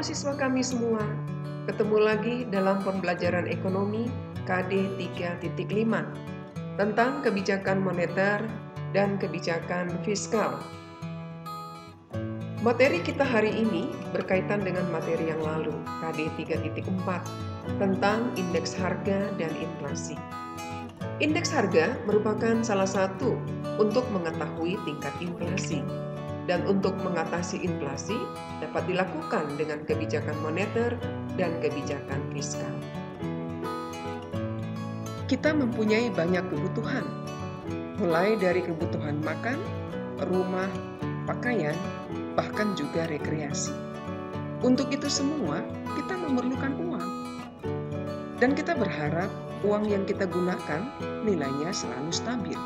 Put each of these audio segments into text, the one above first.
Halo siswa kami semua, ketemu lagi dalam pembelajaran ekonomi KD 3.5 tentang kebijakan moneter dan kebijakan fiskal. Materi kita hari ini berkaitan dengan materi yang lalu, KD 3.4, tentang indeks harga dan inflasi. Indeks harga merupakan salah satu untuk mengetahui tingkat inflasi. Dan untuk mengatasi inflasi dapat dilakukan dengan kebijakan moneter dan kebijakan fiskal. Kita mempunyai banyak kebutuhan, mulai dari kebutuhan makan, rumah, pakaian, bahkan juga rekreasi. Untuk itu semua, kita memerlukan uang. Dan kita berharap uang yang kita gunakan nilainya selalu stabil.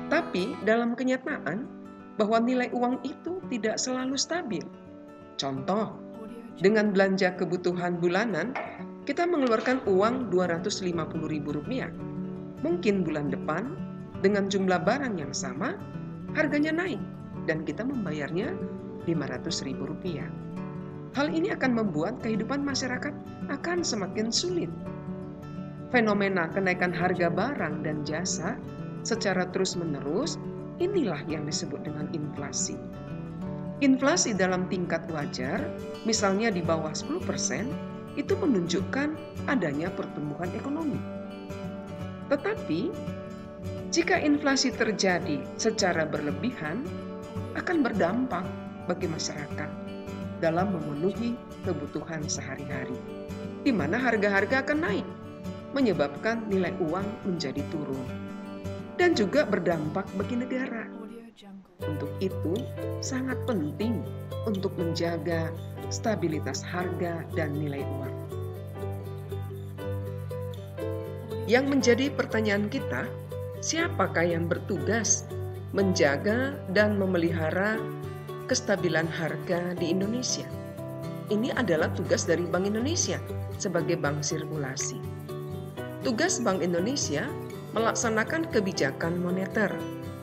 Tapi dalam kenyataan, bahwa nilai uang itu tidak selalu stabil. Contoh, dengan belanja kebutuhan bulanan, kita mengeluarkan uang Rp250.000. Mungkin bulan depan, dengan jumlah barang yang sama, harganya naik, dan kita membayarnya Rp500.000. Hal ini akan membuat kehidupan masyarakat akan semakin sulit. Fenomena kenaikan harga barang dan jasa secara terus-menerus inilah yang disebut dengan inflasi. Inflasi dalam tingkat wajar, misalnya di bawah 10%, itu menunjukkan adanya pertumbuhan ekonomi. Tetapi, jika inflasi terjadi secara berlebihan, akan berdampak bagi masyarakat dalam memenuhi kebutuhan sehari-hari, di mana harga-harga akan naik, menyebabkan nilai uang menjadi turun. Dan juga berdampak bagi negara. Untuk itu, sangat penting untuk menjaga stabilitas harga dan nilai uang. Yang menjadi pertanyaan kita, siapakah yang bertugas menjaga dan memelihara kestabilan harga di Indonesia? Ini adalah tugas dari Bank Indonesia sebagai bank sirkulasi. Tugas Bank Indonesia melaksanakan kebijakan moneter.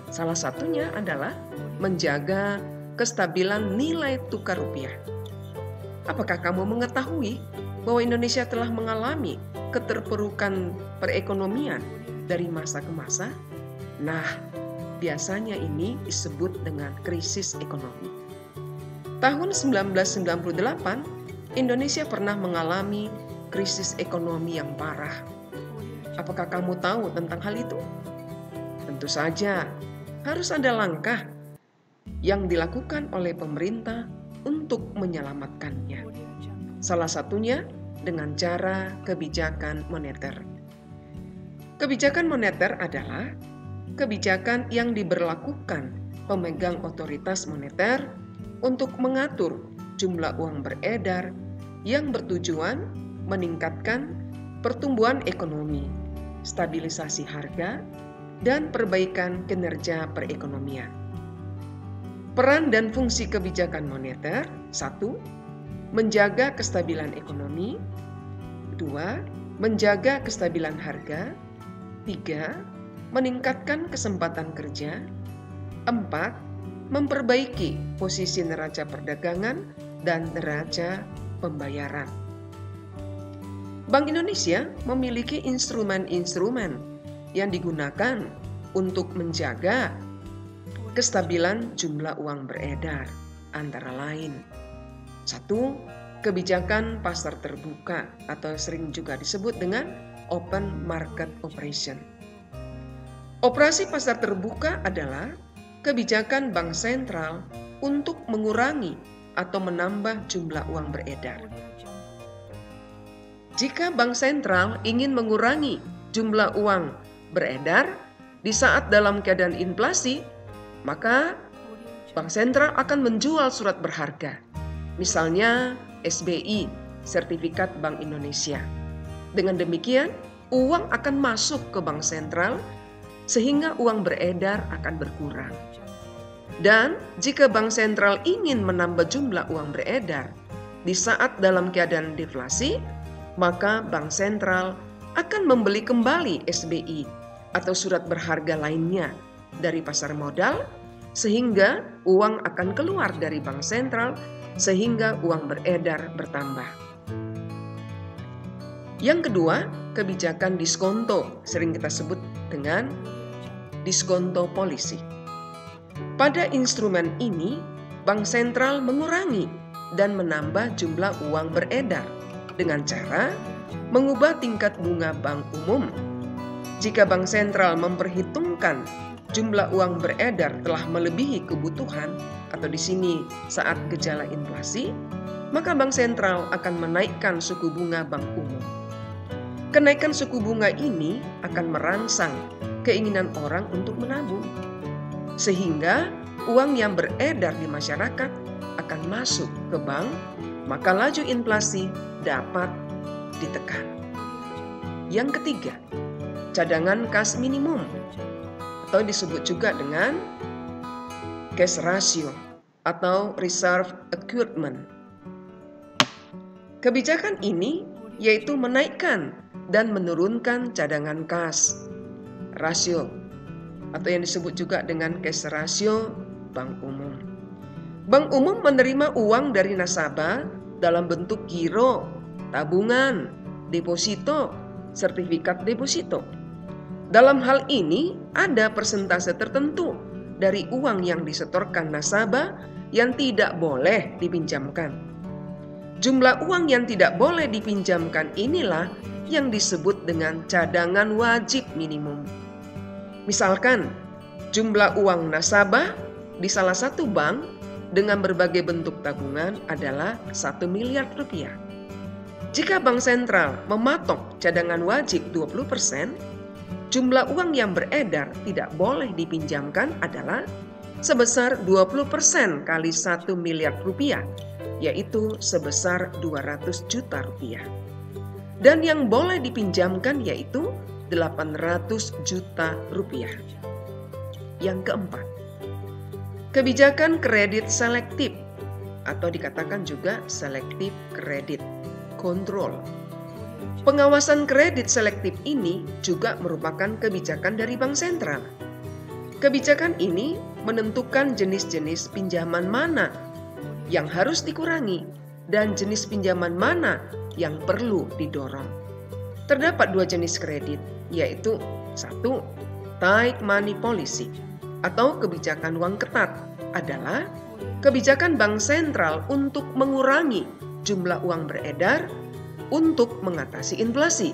Salah satunya adalah menjaga kestabilan nilai tukar rupiah. Apakah kamu mengetahui bahwa Indonesia telah mengalami keterpurukan perekonomian dari masa ke masa? Nah, biasanya ini disebut dengan krisis ekonomi. Tahun 1998, Indonesia pernah mengalami krisis ekonomi yang parah. Apakah kamu tahu tentang hal itu? Tentu saja, harus ada langkah yang dilakukan oleh pemerintah untuk menyelamatkannya. Salah satunya dengan cara kebijakan moneter. Kebijakan moneter adalah kebijakan yang diberlakukan pemegang otoritas moneter untuk mengatur jumlah uang beredar yang bertujuan meningkatkan pertumbuhan ekonomi, stabilisasi harga, dan perbaikan kinerja perekonomian. Peran dan fungsi kebijakan moneter: 1. Menjaga kestabilan ekonomi. 2. Menjaga kestabilan harga. 3. Meningkatkan kesempatan kerja. 4. Memperbaiki posisi neraca perdagangan dan neraca pembayaran. Bank Indonesia memiliki instrumen-instrumen yang digunakan untuk menjaga kestabilan jumlah uang beredar, antara lain 1. Kebijakan pasar terbuka atau sering juga disebut dengan open market operation. Operasi pasar terbuka adalah kebijakan bank sentral untuk mengurangi atau menambah jumlah uang beredar. Jika bank sentral ingin mengurangi jumlah uang beredar di saat dalam keadaan inflasi, maka bank sentral akan menjual surat berharga, misalnya SBI, Sertifikat Bank Indonesia. Dengan demikian, uang akan masuk ke bank sentral sehingga uang beredar akan berkurang. Dan jika bank sentral ingin menambah jumlah uang beredar di saat dalam keadaan deflasi, maka bank sentral akan membeli kembali SBI atau surat berharga lainnya dari pasar modal, sehingga uang akan keluar dari bank sentral sehingga uang beredar bertambah. Yang kedua, kebijakan diskonto, sering kita sebut dengan diskonto polisi. Pada instrumen ini, Bank Sentral mengurangi dan menambah jumlah uang beredar dengan cara mengubah tingkat bunga bank umum. Jika Bank Sentral memperhitungkan jumlah uang beredar telah melebihi kebutuhan, atau di sini saat gejala inflasi, maka Bank Sentral akan menaikkan suku bunga bank umum. Kenaikan suku bunga ini akan merangsang keinginan orang untuk menabung, sehingga uang yang beredar di masyarakat akan masuk ke bank, maka laju inflasi dapat ditekan. Yang ketiga, cadangan kas minimum atau disebut juga dengan cash ratio atau reserve accruement. Kebijakan ini yaitu menaikkan dan menurunkan cadangan kas rasio atau yang disebut juga dengan cash ratio bank umum. Bank umum menerima uang dari nasabah dalam bentuk giro, tabungan, deposito, sertifikat deposito. Dalam hal ini ada persentase tertentu dari uang yang disetorkan nasabah yang tidak boleh dipinjamkan. Jumlah uang yang tidak boleh dipinjamkan inilah yang disebut dengan cadangan wajib minimum. Misalkan, jumlah uang nasabah di salah satu bank dengan berbagai bentuk tabungan adalah 1 miliar rupiah. Jika Bank Sentral mematok cadangan wajib 20%, jumlah uang yang beredar tidak boleh dipinjamkan adalah sebesar 20% kali 1 miliar rupiah, yaitu sebesar 200 juta rupiah. Dan yang boleh dipinjamkan yaitu 800 juta rupiah. Yang keempat, kebijakan kredit selektif atau dikatakan juga selektif kredit kontrol. Pengawasan kredit selektif ini juga merupakan kebijakan dari Bank Sentral. Kebijakan ini menentukan jenis-jenis pinjaman mana yang harus dikurangi dan jenis pinjaman mana yang perlu didorong. Terdapat 2 jenis kredit, yaitu 1. Tight money policy atau kebijakan uang ketat adalah kebijakan Bank Sentral untuk mengurangi jumlah uang beredar untuk mengatasi inflasi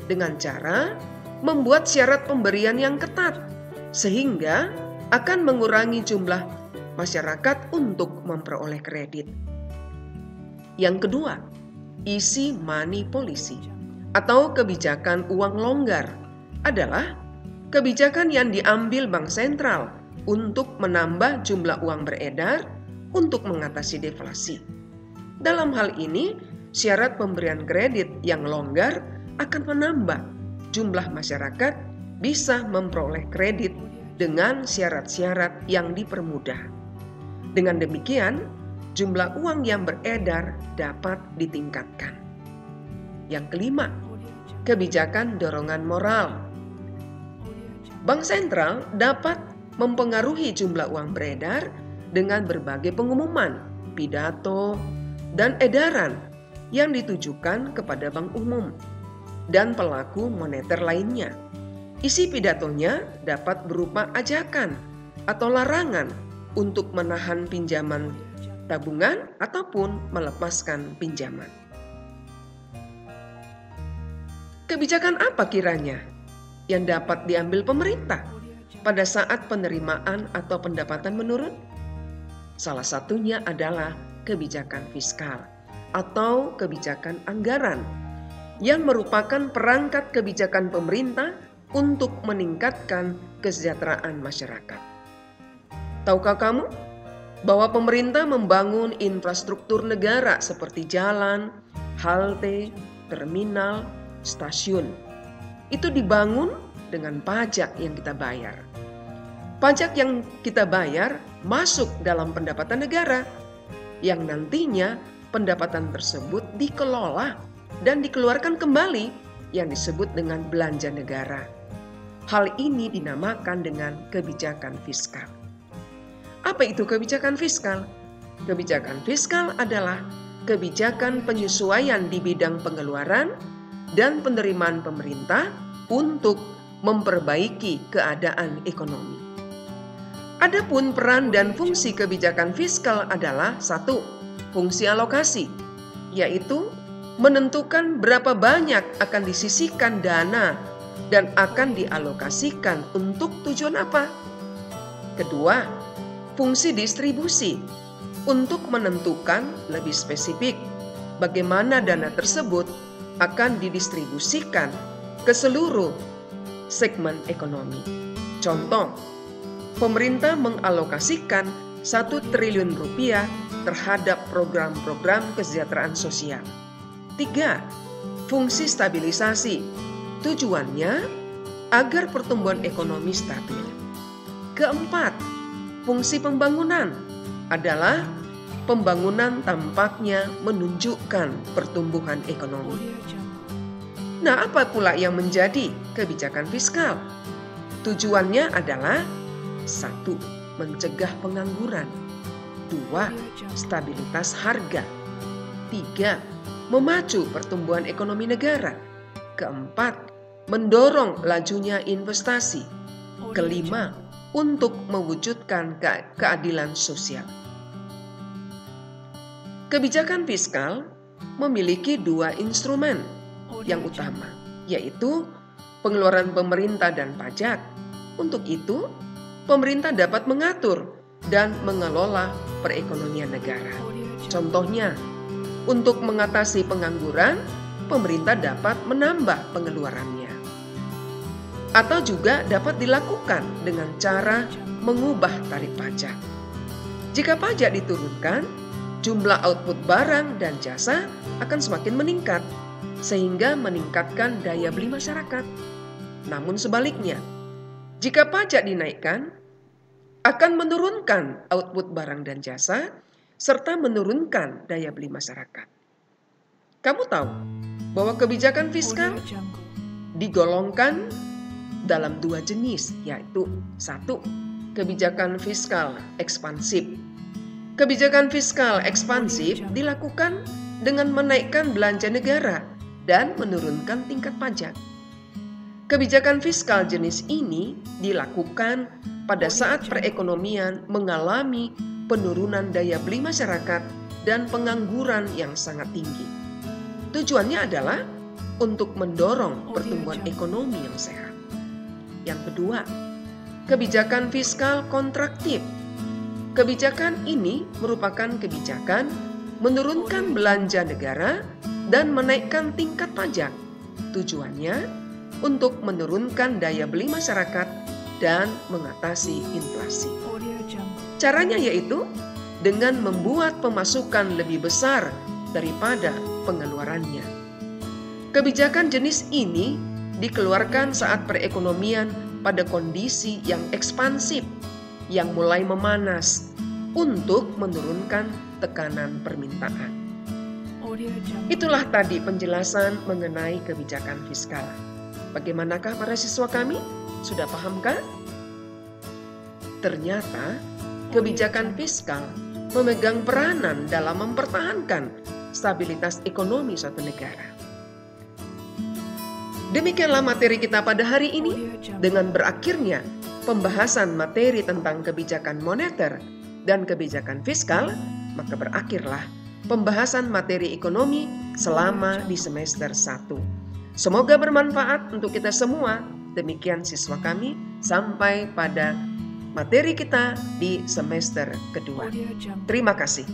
dengan cara membuat syarat pemberian yang ketat sehingga akan mengurangi jumlah masyarakat untuk memperoleh kredit. Yang kedua, easy money policy atau kebijakan uang longgar adalah kebijakan yang diambil Bank Sentral untuk menambah jumlah uang beredar untuk mengatasi deflasi. Dalam hal ini, syarat pemberian kredit yang longgar akan menambah jumlah masyarakat bisa memperoleh kredit dengan syarat-syarat yang dipermudah. Dengan demikian, jumlah uang yang beredar dapat ditingkatkan. Yang kelima, kebijakan dorongan moral. Bank Sentral dapat mempengaruhi jumlah uang beredar dengan berbagai pengumuman, pidato, dan edaran yang ditujukan kepada bank umum dan pelaku moneter lainnya. Isi pidatonya dapat berupa ajakan atau larangan untuk menahan pinjaman tabungan ataupun melepaskan pinjaman. Kebijakan apa kiranya yang dapat diambil pemerintah pada saat penerimaan atau pendapatan menurun? Salah satunya adalah kebijakan fiskal atau kebijakan anggaran yang merupakan perangkat kebijakan pemerintah untuk meningkatkan kesejahteraan masyarakat. Tahukah kamu bahwa pemerintah membangun infrastruktur negara seperti jalan, halte, terminal, stasiun? Itu dibangun dengan pajak yang kita bayar. Pajak yang kita bayar masuk dalam pendapatan negara, yang nantinya pendapatan tersebut dikelola dan dikeluarkan kembali yang disebut dengan belanja negara. Hal ini dinamakan dengan kebijakan fiskal. Apa itu kebijakan fiskal? Kebijakan fiskal adalah kebijakan penyesuaian di bidang pengeluaran dan penerimaan pemerintah untuk memperbaiki keadaan ekonomi. Adapun peran dan fungsi kebijakan fiskal adalah 1. Fungsi alokasi, yaitu menentukan berapa banyak akan disisihkan dana dan akan dialokasikan untuk tujuan apa. Kedua, fungsi distribusi, untuk menentukan lebih spesifik bagaimana dana tersebut akan didistribusikan ke seluruh segmen ekonomi. Contoh, pemerintah mengalokasikan 1 triliun rupiah terhadap program-program kesejahteraan sosial. 3. Fungsi stabilisasi, tujuannya agar pertumbuhan ekonomi stabil. Keempat, fungsi pembangunan adalah pembangunan tampaknya menunjukkan pertumbuhan ekonomi. Nah, apa pula yang menjadi kebijakan fiskal? Tujuannya adalah 1. Mencegah pengangguran. 2. Stabilitas harga. 3. Memacu pertumbuhan ekonomi negara. 4. Mendorong lajunya investasi. 5. Untuk mewujudkan keadilan sosial. Kebijakan fiskal memiliki 2 instrumen yang utama, yaitu pengeluaran pemerintah dan pajak. Untuk itu, pemerintah dapat mengatur dan mengelola perekonomian negara. Contohnya, untuk mengatasi pengangguran, pemerintah dapat menambah pengeluarannya. Atau juga dapat dilakukan dengan cara mengubah tarif pajak. Jika pajak diturunkan, jumlah output barang dan jasa akan semakin meningkat, sehingga meningkatkan daya beli masyarakat. Namun sebaliknya, jika pajak dinaikkan, akan menurunkan output barang dan jasa, serta menurunkan daya beli masyarakat. Kamu tahu bahwa kebijakan fiskal digolongkan dalam 2 jenis, yaitu 1. Kebijakan fiskal ekspansif. Kebijakan fiskal ekspansif dilakukan dengan menaikkan belanja negara dan menurunkan tingkat pajak. Kebijakan fiskal jenis ini dilakukan pada saat perekonomian mengalami penurunan daya beli masyarakat dan pengangguran yang sangat tinggi. Tujuannya adalah untuk mendorong pertumbuhan ekonomi yang sehat. Yang kedua, kebijakan fiskal kontraktif. Kebijakan ini merupakan kebijakan menurunkan belanja negara dan menaikkan tingkat pajak. Tujuannya untuk menurunkan daya beli masyarakat dan mengatasi inflasi. Caranya yaitu dengan membuat pemasukan lebih besar daripada pengeluarannya. Kebijakan jenis ini dikeluarkan saat perekonomian pada kondisi yang ekspansif, yang mulai memanas untuk menurunkan tekanan permintaan. Itulah tadi penjelasan mengenai kebijakan fiskal. Bagaimanakah para siswa kami? Sudah pahamkah? Ternyata kebijakan fiskal memegang peranan dalam mempertahankan stabilitas ekonomi suatu negara. Demikianlah materi kita pada hari ini. Dengan berakhirnya pembahasan materi tentang kebijakan moneter dan kebijakan fiskal, maka berakhirlah pembahasan materi ekonomi selama di semester 1. Semoga bermanfaat untuk kita semua. Demikian siswa kami, sampai pada materi kita di semester kedua. Terima kasih.